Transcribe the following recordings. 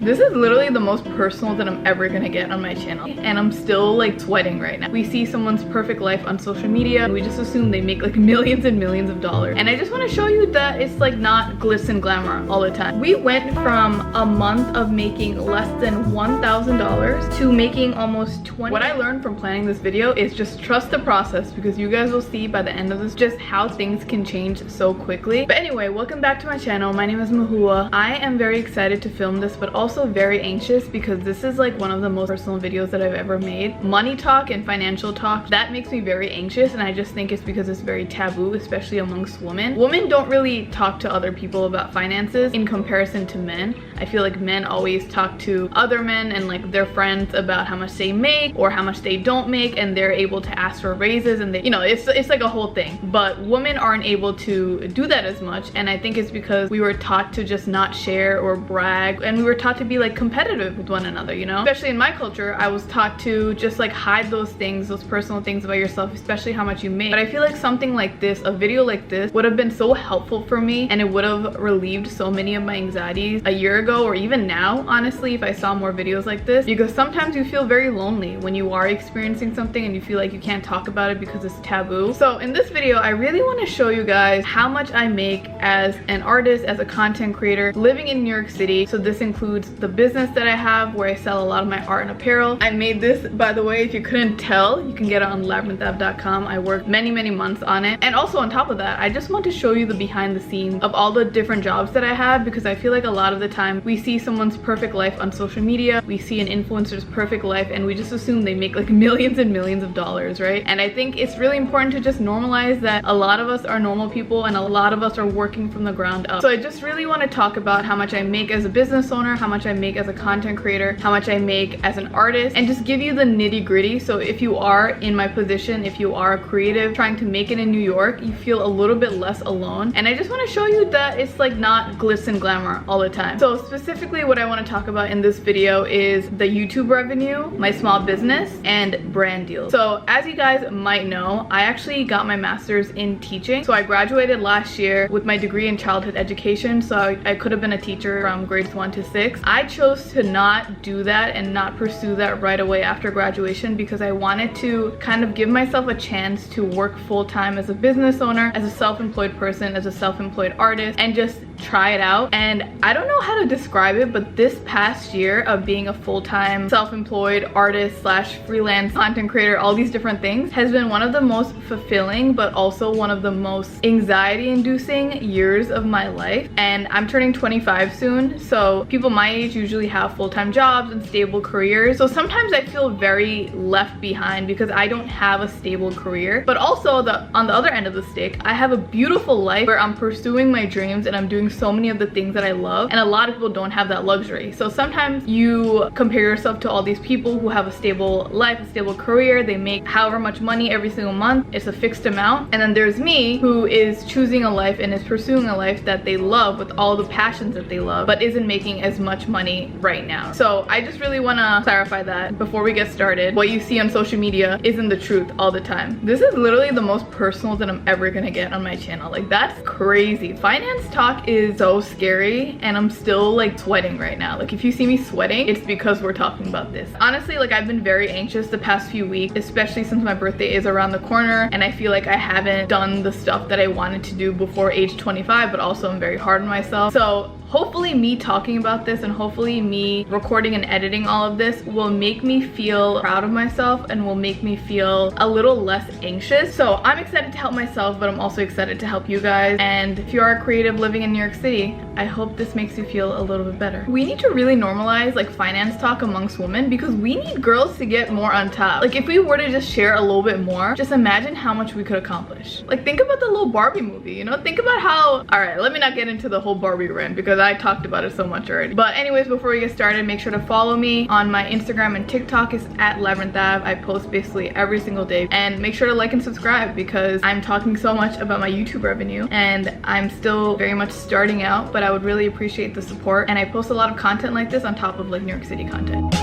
This is literally the most personal that I'm ever gonna get on my channel, and I'm still like sweating right now. We see someone's perfect life on social media and we just assume they make like millions and millions of dollars, and I just want to show you that it's like not glitz and glamour all the time. We went from a month of making less than $1,000 to making almost 20. What I learned from planning this video is just trust the process, because you guys will see by the end of this just how things can change so quickly. But anyway, welcome back to my channel. My name is Mahua. I am very excited to film this, but also very anxious because this is like one of the most personal videos that I've ever made. Money talk and financial talk, that makes me very anxious, and I just think it's because it's very taboo, especially amongst women. Women don't really talk to other people about finances in comparison to men. I feel like men always talk to other men and like their friends about how much they make or how much they don't make, and they're able to ask for raises, and they, you know, it's like a whole thing. But women aren't able to do that as much, and I think it's because we were taught to just not share or brag, and we were taught to be like competitive with one another, you know? Especially in my culture, I was taught to just like hide those things, those personal things about yourself, especially how much you make. But I feel like something like this, a video like this, would have been so helpful for me, and it would have relieved so many of my anxieties a year ago, or even now, honestly, if I saw more videos like this, because sometimes you feel very lonely when you are experiencing something and you feel like you can't talk about it because it's taboo. So in this video, I really want to show you guys how much I make as an artist, as a content creator, living in New York City. So this includes the business that I have where I sell a lot of my art and apparel. I made this, by the way, if you couldn't tell, you can get it on labyrinthapp.com. I worked many months on it. And also on top of that, I just want to show you the behind the scenes of all the different jobs that I have, because I feel like a lot of the time we see someone's perfect life on social media, we see an influencer's perfect life, and we just assume they make like millions and millions of dollars, right? And I think it's really important to just normalize that a lot of us are normal people and a lot of us are working from the ground up. So I just really want to talk about how much I make as a business owner, how much I make as a content creator, how much I make as an artist, and just give you the nitty-gritty. So if you are in my position, if you are a creative trying to make it in New York, you feel a little bit less alone. And I just want to show you that it's like not glitz and glamour all the time. So specifically what I want to talk about in this video is the YouTube revenue, my small business, and brand deals. So as you guys might know, I actually got my master's in teaching. So I graduated last year with my degree in childhood education, so I could have been a teacher from grades 1 to 6. I chose to not do that and not pursue that right away after graduation, because I wanted to kind of give myself a chance to work full-time as a business owner, as a self-employed person, as a self-employed artist, and just try it out. And I don't know how to describe it, but this past year of being a full-time self-employed artist slash freelance content creator, all these different things, has been one of the most fulfilling but also one of the most anxiety-inducing years of my life. And I'm turning 25 soon, so people my age usually have full-time jobs and stable careers. So sometimes I feel very left behind because I don't have a stable career. But also on the other end of the stick, I have a beautiful life where I'm pursuing my dreams and I'm doing so many of the things that I love, and a lot of people don't have that luxury. So sometimes you compare yourself to all these people who have a stable life, a stable career, they make however much money every single month, it's a fixed amount. And then there's me, who is choosing a life and is pursuing a life that they love with all the passions that they love, but isn't making as much money right now. So I just really want to clarify that before we get started. What you see on social media isn't the truth all the time. This is literally the most personal that I'm ever gonna get on my channel. Like, that's crazy. Finance talk is so scary, and I'm still like sweating right now. Like, if you see me sweating, it's because we're talking about this. Honestly, like, I've been very anxious the past few weeks, especially since my birthday is around the corner, and I feel like I haven't done the stuff that I wanted to do before age 25, but also I'm very hard on myself. So hopefully me talking about this and hopefully me recording and editing all of this will make me feel proud of myself and will make me feel a little less anxious. So I'm excited to help myself, but I'm also excited to help you guys. And if you are a creative living in New York City, I hope this makes you feel a little bit better. We need to really normalize like finance talk amongst women, because we need girls to get more on top. Like, if we were to just share a little bit more, just imagine how much we could accomplish. Like, think about the little Barbie movie, you know? Think about how, all right, let me not get into the whole Barbie rant because I talked about it so much already. But anyways, before we get started, make sure to follow me on my Instagram and TikTok is at labyrinthapp. I post basically every single day. And make sure to like and subscribe, because I'm talking so much about my YouTube revenue and I'm still very much starting out, but I would really appreciate the support. And I post a lot of content like this on top of like New York City content.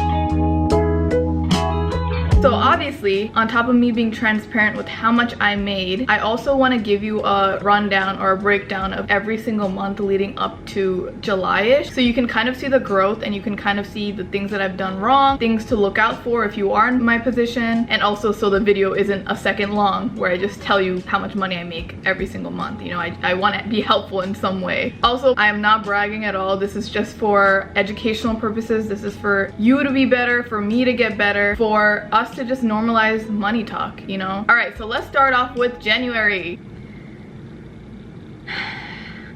So obviously, on top of me being transparent with how much I made, I also want to give you a rundown or a breakdown of every single month leading up to July-ish, so you can kind of see the growth and you can kind of see the things that I've done wrong, things to look out for if you are in my position, and also so the video isn't a second long where I just tell you how much money I make every single month. You know, I want to be helpful in some way. Also, I am not bragging at all. This is just for educational purposes. This is for you to be better, for me to get better, for us to just normalize money talk, you know? All right, so let's start off with January.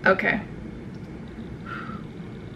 Okay.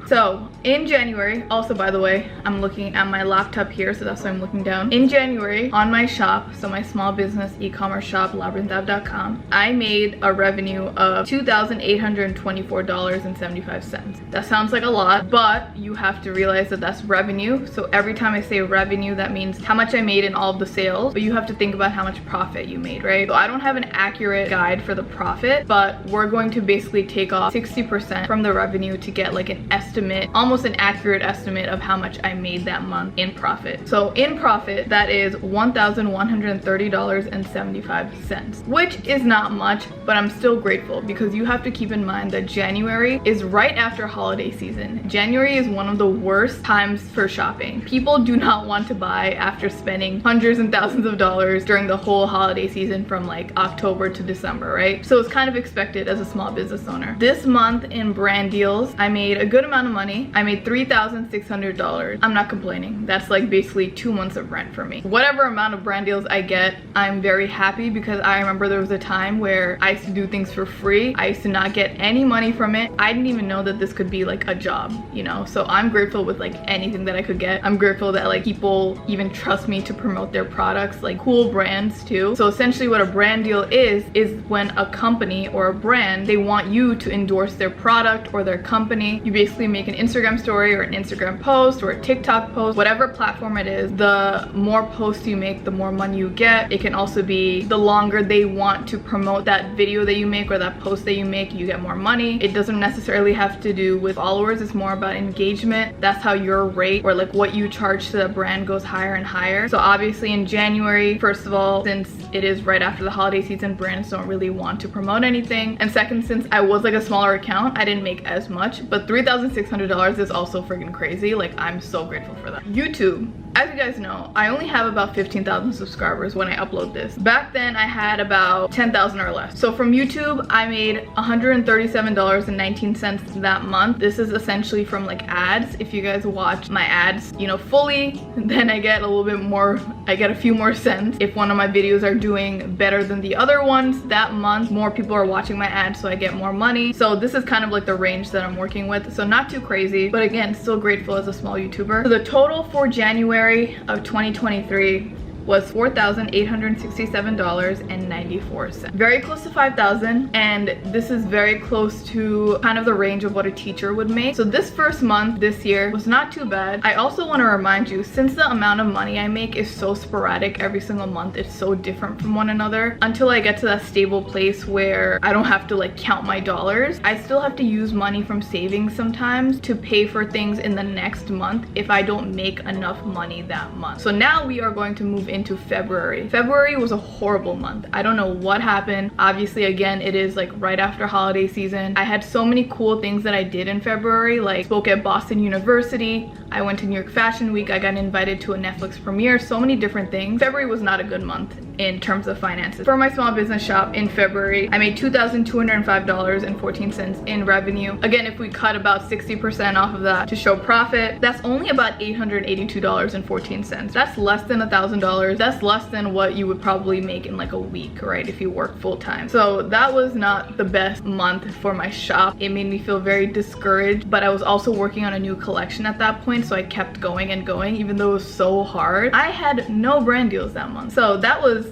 So in January, also by the way, I'm looking at my laptop here, so that's why I'm looking down. In January, on my shop, so my small business e-commerce shop, labyrinthapp.com, I made a revenue of $2,824.75. That sounds like a lot, but you have to realize that that's revenue. So every time I say revenue, that means how much I made in all of the sales, but you have to think about how much profit you made, right? So I don't have an accurate guide for the profit, but we're going to basically take off 60% from the revenue to get like an estimate, almost an accurate estimate of how much I made that month in profit. So in profit, that is $1,130.75, which is not much, but I'm still grateful because you have to keep in mind that January is right after holiday season. January is one of the worst times for shopping. People do not want to buy after spending hundreds and thousands of dollars during the whole holiday season from like October to December, right? So it's kind of expected as a small business owner. This month in brand deals, I made a good amount of money. I made $3,600. I'm not complaining. That's like basically 2 months of rent for me. Whatever amount of brand deals I get, I'm very happy because I remember there was a time where I used to do things for free. I used to not get any money from it. I didn't even know that this could be like a job, you know? So I'm grateful with like anything that I could get. I'm grateful that like people even trust me to promote their products, like cool brands too. So essentially what a brand deal is when a company or a brand, they want you to endorse their product or their company. You basically make an Instagram story or an Instagram post or a TikTok post, whatever platform it is. The more posts you make, the more money you get. It can also be the longer they want to promote that video that you make or that post that you make, you get more money. It doesn't necessarily have to do with followers. It's more about engagement. That's how your rate or like what you charge to the brand goes higher and higher. So obviously in January, first of all, since it is right after the holiday season, brands don't really want to promote anything. And second, since I was like a smaller account, I didn't make as much, but $3,600 is also freaking crazy. Like, I'm so grateful for that. YouTube. As you guys know, I only have about 15,000 subscribers when I upload this. Back then, I had about 10,000 or less. So from YouTube, I made $137.19 that month. This is essentially from like ads. If you guys watch my ads, you know, fully, then I get a little bit more, I get a few more cents. If one of my videos are doing better than the other ones that month, more people are watching my ads, so I get more money. So this is kind of like the range that I'm working with. So not too crazy, but again, still grateful as a small YouTuber. So the total for January of 2023 was $4,867.94. Very close to 5,000, and this is very close to kind of the range of what a teacher would make. So this first month this year was not too bad. I also want to remind you, since the amount of money I make is so sporadic every single month, it's so different from one another, until I get to that stable place where I don't have to like count my dollars. I still have to use money from savings sometimes to pay for things in the next month if I don't make enough money that month. So now we are going to move into February. February was a horrible month. I don't know what happened. Obviously, again, it is like right after holiday season. I had so many cool things that I did in February, like spoke at Boston University. I went to New York Fashion Week. I got invited to a Netflix premiere, so many different things. February was not a good month in terms of finances. For my small business shop in February, I made $2,205.14 in revenue. Again, if we cut about 60% off of that to show profit, that's only about $882.14. That's less than $1,000. That's less than what you would probably make in like a week, right, if you work full time. So that was not the best month for my shop. It made me feel very discouraged, but I was also working on a new collection at that point, so I kept going and going, even though it was so hard. I had no brand deals that month. So that was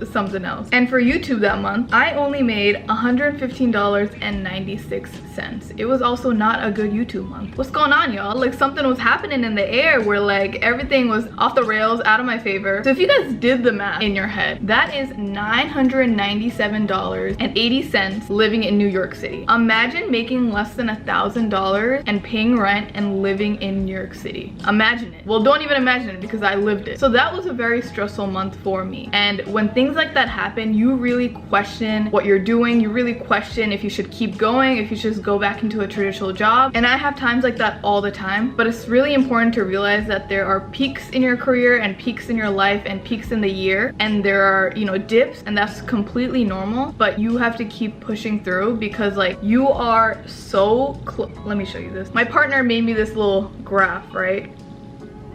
something else. And for YouTube that month, I only made $115.96. It was also not a good YouTube month. What's going on, y'all? Like something was happening in the air where like everything was off the rails, out of my favor. So if you guys did the math in your head, that is $997.80 living in New York City. Imagine making less than $1,000 and paying rent and living in New York City. Imagine it. Well, don't even imagine it because I lived it. So that was a very stressful month for me. And when things like that happen, you really question what you're doing. You really question if you should keep going, if you should just go back into a traditional job. And I have times like that all the time, but it's really important to realize that there are peaks in your career and peaks in your life and peaks in the year, and there are, you know, dips, and that's completely normal. But you have to keep pushing through because like you are so let me show you this. My partner made me this little graph, right?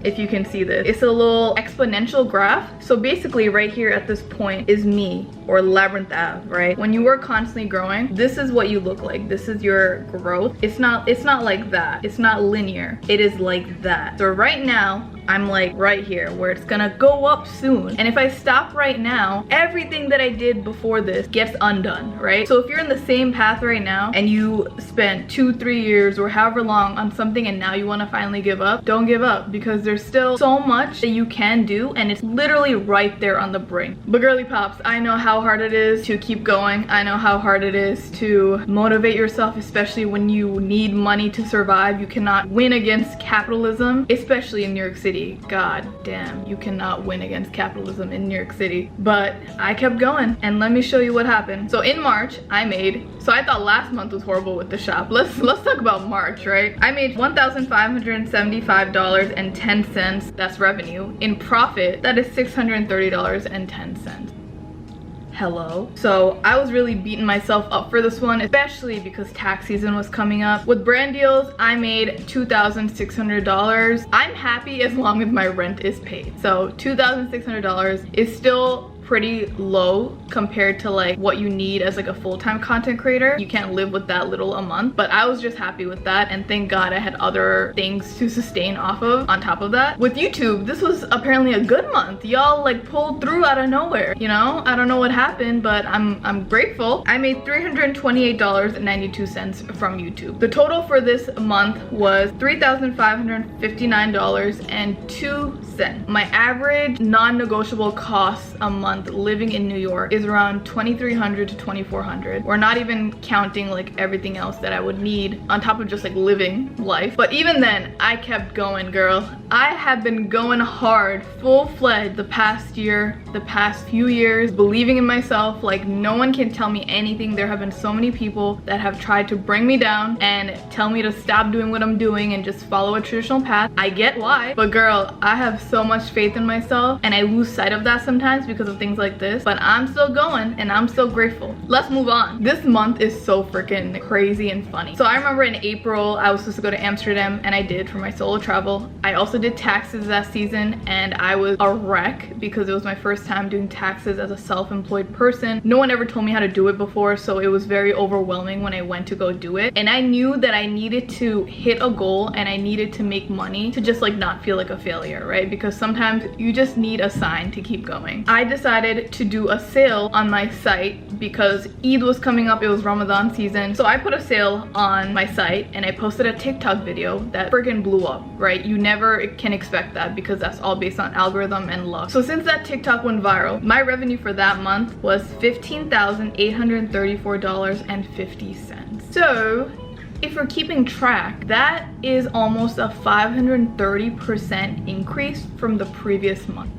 If you can see this, it's a little exponential graph. So basically right here at this point is me, or Labyrinth Ave, right? When you are constantly growing, this is what you look like. This is your growth. It's not like that. It's not linear. It is like that. So right now, I'm like right here where it's gonna go up soon. And if I stop right now, everything that I did before this gets undone, right? So if you're in the same path right now and you spent 2-3 years or however long on something and now you wanna finally give up, don't give up, because there's still so much that you can do and it's literally right there on the brink. But girly pops, I know how hard it is to keep going. I know how hard it is to motivate yourself, especially when you need money to survive. You cannot win against capitalism, especially in New York City. God damn, you cannot win against capitalism in New York City. But I kept going, and let me show you what happened. So in March, I thought last month was horrible with the shop. Let's talk about March, right? I made $1,575.10. That's revenue. In profit, that is $630.10. Hello. So I was really beating myself up for this one, especially because tax season was coming up. With brand deals, I made $2,600. I'm happy as long as my rent is paid. So $2,600 is still pretty low compared to like what you need as like a full-time content creator. You can't live with that little a month, but I was just happy with that, and thank God I had other things to sustain off of on top of that. With YouTube, this was apparently a good month. Y'all like pulled through out of nowhere, you know? I don't know what happened, but I'm grateful. I made $328.92 from YouTube. The total for this month was $3,559.02. My average non-negotiable costs a month living in New York is around $2,300 to $2,400. We're not even counting like everything else that I would need on top of just like living life. But even then, I kept going, girl. I have been going hard, full-fledged the past year, the past few years, believing in myself. Like no one can tell me anything. There have been so many people that have tried to bring me down and tell me to stop doing what I'm doing and just follow a traditional path. I get why, but girl, I have so much faith in myself, and I lose sight of that sometimes because of things like this, but I'm still going and I'm still grateful. Let's move on. This month is so freaking crazy and funny. So I remember in April, I was supposed to go to Amsterdam, and I did for my solo travel. I also did taxes that season, and I was a wreck because it was my first time doing taxes as a self-employed person. No one ever told me how to do it before, so it was very overwhelming when I went to go do it. And I knew that I needed to hit a goal and I needed to make money to just like not feel like a failure, right? Because sometimes you just need a sign to keep going. I decided to do a sale on my site because Eid was coming up. It was Ramadan season, so I put a sale on my site and I posted a TikTok video that freaking blew up, right? You never can expect that because that's all based on algorithm and luck. So since that TikTok went viral, my revenue for that month was $15,834.50. So if we're keeping track, that is almost a 530% increase from the previous month.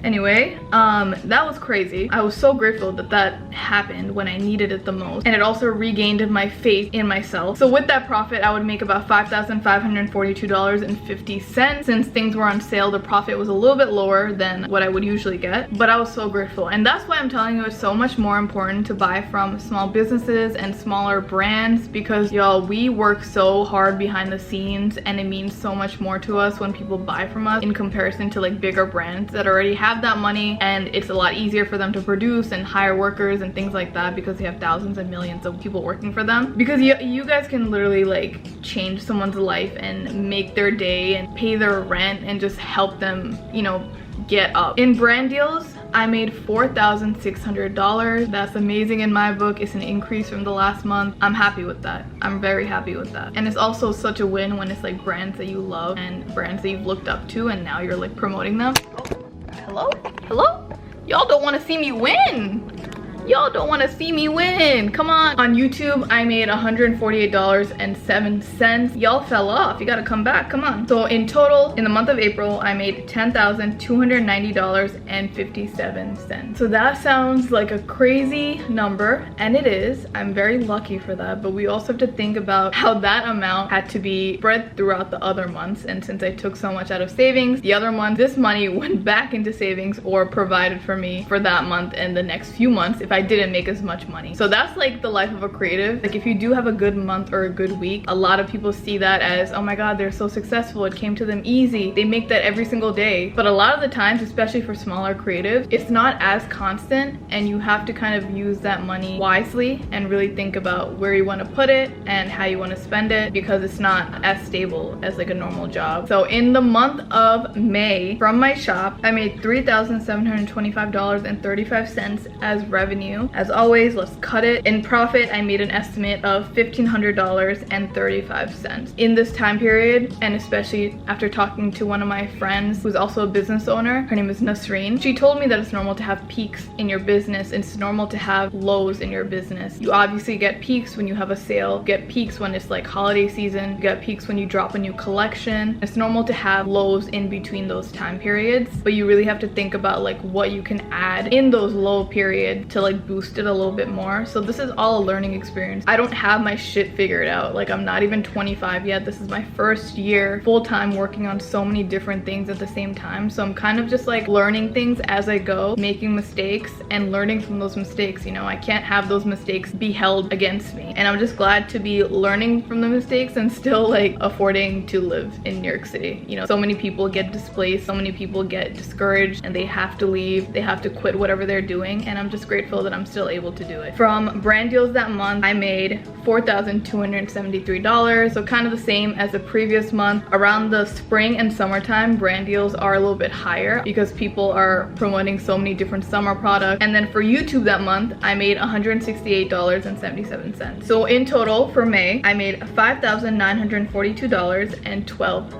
Anyway, that was crazy. I was so grateful that that happened when I needed it the most, and it also regained my faith in myself. So with that profit, I would make about $5,542.50. Since things were on sale, the profit was a little bit lower than what I would usually get, but I was so grateful. And that's why I'm telling you it's so much more important to buy from small businesses and smaller brands, because y'all, we work so hard behind the scenes, and it means so much more to us when people buy from us in comparison to like bigger brands that already have that money, and it's a lot easier for them to produce and hire workers and things like that because they have thousands and millions of people working for them. Because you guys can literally like change someone's life and make their day and pay their rent and just help them, you know, get up. In brand deals, I made $4,600. That's amazing in my book. It's an increase from the last month. I'm happy with that. I'm very happy with that. And it's also such a win when it's like brands that you love and brands that you've looked up to and now you're like promoting them. Oh, hello? Y'all don't want to see me win. Y'all don't want to see me win. Come on. On YouTube, I made $148.07. Y'all fell off. You gotta come back. Come on. So in total, in the month of April, I made $10,290.57. So that sounds like a crazy number, and it is. I'm very lucky for that, but we also have to think about how that amount had to be spread throughout the other months. And since I took so much out of savings, the other month, this money went back into savings or provided for me for that month and the next few months if I didn't make as much money. So that's like the life of a creative. Like if you do have a good month or a good week, a lot of people see that as, oh my god, they're so successful, it came to them easy, they make that every single day. But a lot of the times, especially for smaller creatives, it's not as constant, and you have to kind of use that money wisely and really think about where you want to put it and how you want to spend it, because it's not as stable as like a normal job. So in the month of May, from my shop, I made $3,725.35 as revenue. As always, let's cut it. In profit, I made an estimate of $1,500.35. In this time period, and especially after talking to one of my friends who's also a business owner, her name is Nasreen, she told me that it's normal to have peaks in your business. It's normal to have lows in your business. You obviously get peaks when you have a sale, you get peaks when it's like holiday season, you get peaks when you drop a new collection. It's normal to have lows in between those time periods, but you really have to think about like what you can add in those low periods to like boost it a little bit more. So this is all a learning experience. I don't have my shit figured out. Like I'm not even 25 yet. This is my first year full-time working on so many different things at the same time. So I'm kind of just like learning things as I go, making mistakes and learning from those mistakes. You know, I can't have those mistakes be held against me. And I'm just glad to be learning from the mistakes and still like affording to live in New York City. You know, so many people get displaced, so many people get discouraged and they have to leave, they have to quit whatever they're doing, and I'm just grateful that I'm still able to do it. From brand deals that month, I made $4,273, so kind of the same as the previous month. Around the spring and summertime, brand deals are a little bit higher because people are promoting so many different summer products. And then for YouTube that month, I made $168.77. So in total for May, I made $5,942.12.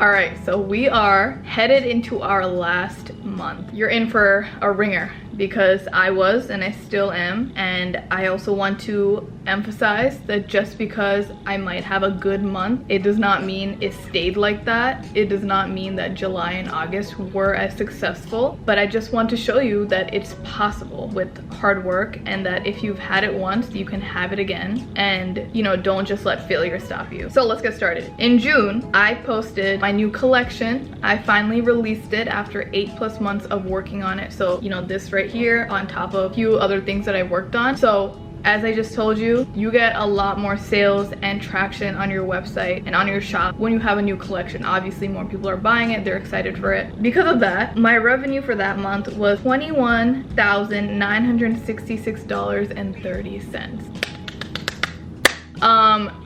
All right, so we are headed into our last month. You're in for a ringer because I was and I still am, and I also want to emphasize that just because I might have a good month, it does not mean it stayed like that. It does not mean that July and August were as successful, but I just want to show you that it's possible with hard work, and that if you've had it once, you can have it again. And you know, don't just let failure stop you. So let's get started. In June, I posted my new collection. I finally released it after 8+ months of working on it. So you know, this right here on top of a few other things that I worked on. So as I just told you, you get a lot more sales and traction on your website and on your shop when you have a new collection. Obviously, more people are buying it, they're excited for it. Because of that, my revenue for that month was $21,966.30.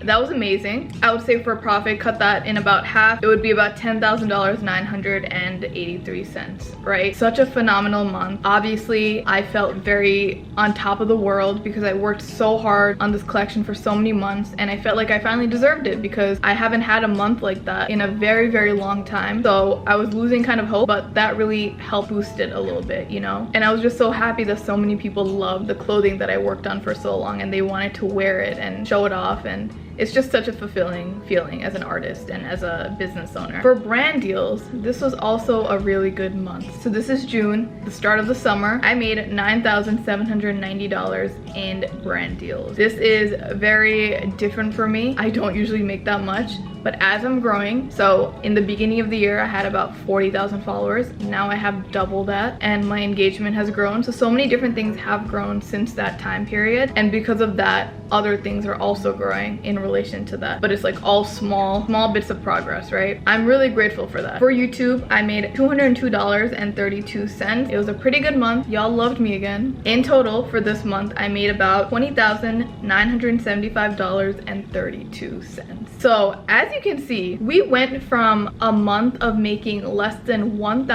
That was amazing. I would say for a profit, cut that in about half, it would be about $10,983, right? Such a phenomenal month. Obviously, I felt very on top of the world because I worked so hard on this collection for so many months, and I felt like I finally deserved it because I haven't had a month like that in a very, very long time. So I was losing kind of hope, but that really helped boost it a little bit, you know? And I was just so happy that so many people loved the clothing that I worked on for so long, and they wanted to wear it and show it off, and it's just such a fulfilling feeling as an artist and as a business owner. For brand deals, this was also a really good month. So this is June, the start of the summer. I made $9,790 in brand deals. This is very different for me. I don't usually make that much, but as I'm growing, so in the beginning of the year, I had about 40,000 followers. Now I have double that, and my engagement has grown. So many different things have grown since that time period. And because of that, other things are also growing in relation to that. But it's like all small bits of progress, right? I'm really grateful for that. For YouTube, I made $202.32. It was a pretty good month. Y'all loved me again. In total, for this month, I made about $20,975.32. So as you can see, we went from a month of making less than $1,000,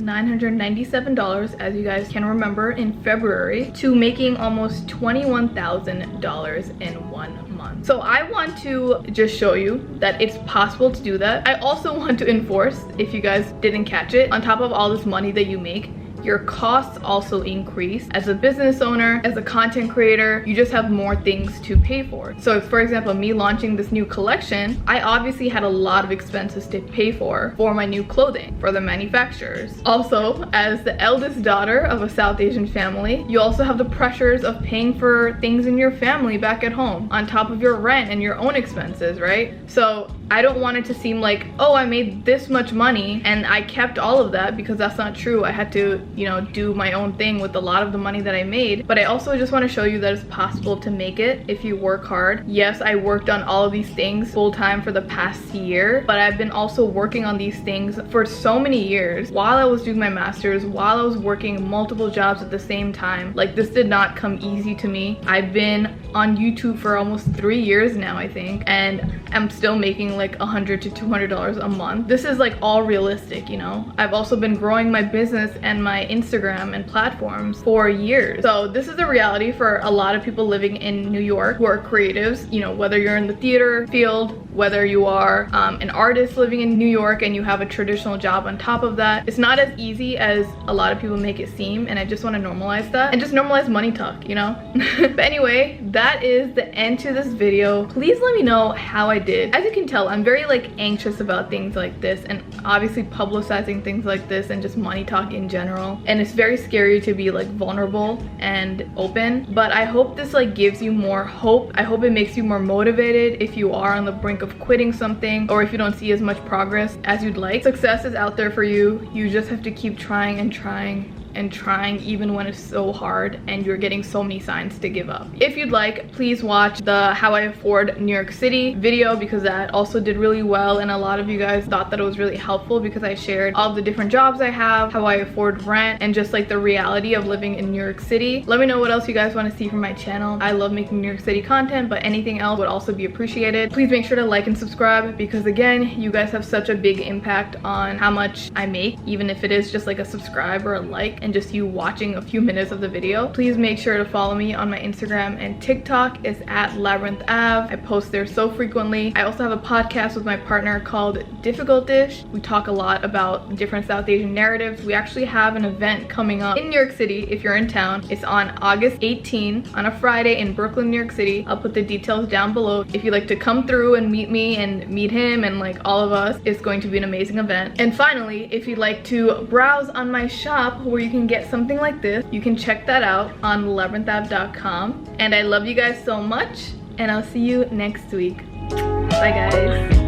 $997, as you guys can remember, in February, to making almost $21,000 in 1 month. So I want to just show you that it's possible to do that. I also want to enforce, if you guys didn't catch it, on top of all this money that you make, your costs also increase. As a business owner, as a content creator, you just have more things to pay for. So for example, me launching this new collection, I obviously had a lot of expenses to pay for my new clothing, for the manufacturers. Also, as the eldest daughter of a South Asian family, you also have the pressures of paying for things in your family back at home, on top of your rent and your own expenses, right? So I don't want it to seem like, oh, I made this much money and I kept all of that, because that's not true. I had to, you know, do my own thing with a lot of the money that I made. But I also just want to show you that it's possible to make it if you work hard. Yes, I worked on all of these things full time for the past year, but I've been also working on these things for so many years while I was doing my master's, while I was working multiple jobs at the same time. Like, this did not come easy to me. I've been on YouTube for almost 3 years now, I think, and I'm still making like $100 to $200 a month. This is like all realistic, you know. I've also been growing my business and my Instagram and platforms for years. So this is a reality for a lot of people living in New York who are creatives, you know, whether you're in the theater field, whether you are an artist living in New York and you have a traditional job on top of that. It's not as easy as a lot of people make it seem, and I just want to normalize that and just normalize money talk, you know. But anyway, that is the end to this video. Please let me know how I did. As you can tell, I'm very like anxious about things like this, and obviously publicizing things like this and just money talk in general. And it's very scary to be like vulnerable and open, but I hope this like gives you more hope. I hope it makes you more motivated if you are on the brink of quitting something, or if you don't see as much progress as you'd like. Success is out there for you. You just have to keep trying and trying and trying, even when it's so hard and you're getting so many signs to give up. If you'd like, please watch the How I Afford New York City video, because that also did really well, and a lot of you guys thought that it was really helpful because I shared all the different jobs I have, how I afford rent, and just like the reality of living in New York City. Let me know what else you guys want to see from my channel. I love making New York City content, but anything else would also be appreciated. Please make sure to like and subscribe, because again, you guys have such a big impact on how much I make, even if it is just like a subscribe or a like and just you watching a few minutes of the video. Please make sure to follow me on my Instagram and TikTok. It's at Labyrinth Ave. I post there so frequently. I also have a podcast with my partner called Difficult Dish. We talk a lot about different South Asian narratives. We actually have an event coming up in New York City if you're in town. It's on August 18 on a Friday in Brooklyn, New York City. I'll put the details down below. If you'd like to come through and meet me and meet him and like all of us, it's going to be an amazing event. And finally, if you'd like to browse on my shop where you can get something like this, you can check that out on labyrinthapp.com. And I love you guys so much, and I'll see you next week. Bye guys.